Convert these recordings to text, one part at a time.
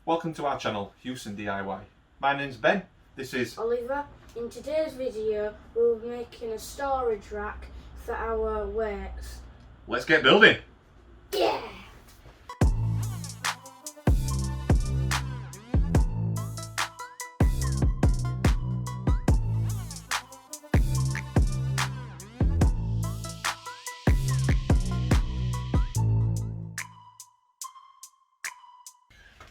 Welcome to our channel, Huson DIY. My name's Ben, this is Oliver. In today's video, we'll be making a storage rack for our weights. Let's get building! Yeah!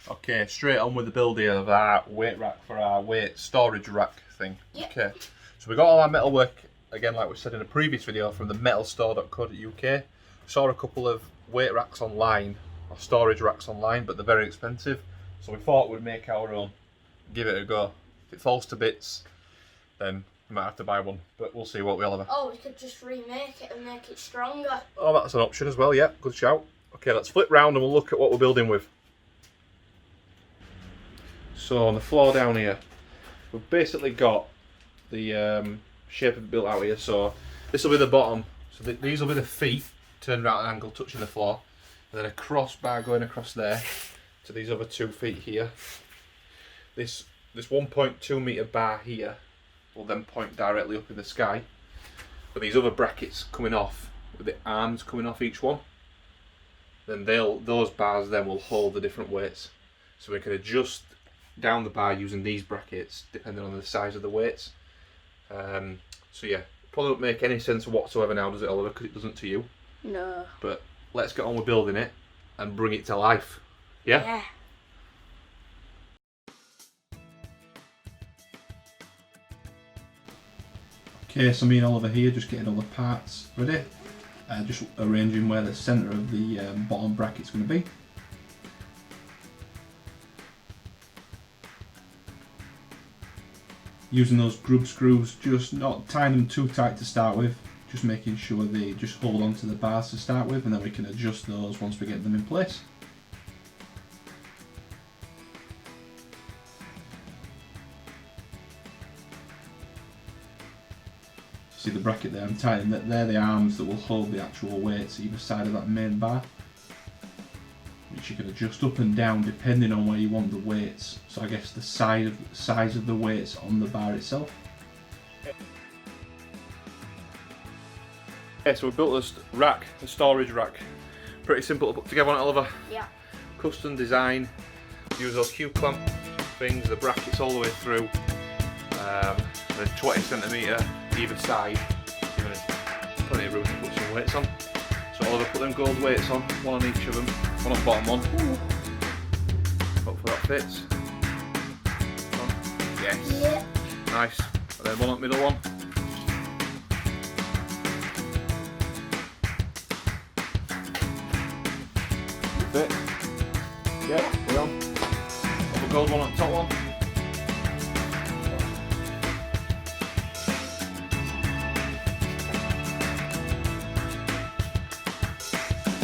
Okay, straight on with the building of our weight rack for our weight storage rack thing. Yep. Okay, so we got all our metal work, again like we said in a previous video, from the metalstore.co.uk. Saw a couple of weight racks online, or storage racks online, but they're very expensive. So we thought we'd make our own, give it a go. If it falls to bits, then we might have to buy one, but we'll see what we'll have. Oh, we could just remake it and make it stronger. Oh, that's an option as well, yeah, good shout. Okay, let's flip round and we'll look at what we're building with. So on the floor down here, we've basically got the shape of it built out here. So this will be the bottom. So these will be the feet turned right at an angle, touching the floor, and then a crossbar going across there to these other 2 feet here. This 1.2 metre bar here will then point directly up in the sky. But these other brackets coming off, with the arms coming off each one, then those bars then will hold the different weights. So we can adjust down the bar using these brackets depending on the size of the weights. So yeah, probably don't make any sense whatsoever now, does it, Oliver? Because it doesn't to you. No. But let's get on with building it and bring it to life. Yeah? Yeah. Okay, so me and Oliver here just getting all the parts ready. Just arranging where the centre of the bottom bracket's going to be. Using those grub screws, just not tying them too tight to start with, just making sure they just hold on to the bars to start with, and then we can adjust those once we get them in place. See the bracket there, I'm tightening that. They're the arms that will hold the actual weights either side of that main bar, which you can adjust up and down depending on where you want the weights. So I guess the size of the weights on the bar itself. Okay, so we built this rack, the storage rack. Pretty simple to put together, on it, Oliver? Yeah. Custom design. Use those Q-clamp things, the brackets all the way through. Then 20cm either side, giving us plenty of room to put some weights on. So Oliver put them gold weights on, one on each of them, one on bottom one. Hopefully that fits. Yes. Yeah. Nice. And then one on the middle one. Fit. Yeah, we're on. Have a gold one on the top one.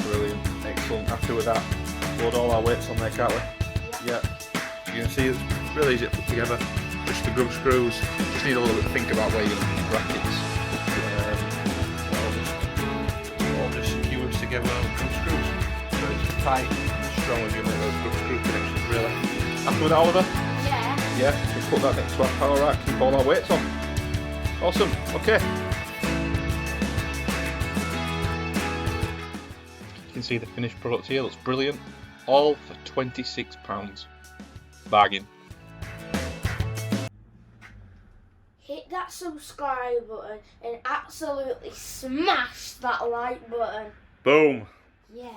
Brilliant, excellent. Happy with that. Load all our weights on there, can't we? Yeah. So you can see it's really easy to put together. Just the grub screws. Just need a little bit to think about where you're going to put the brackets. All just secures together with grub screws. So it's tight and strong as you make those grub screw connections, really. Happy with that, Oliver? Yeah. Yeah, we put that next to our power rack, keep all our weights on. Awesome, okay. You can see the finished product here, looks brilliant. All for £26. Bargain. Hit that subscribe button and absolutely smash that like button. Boom. Yeah.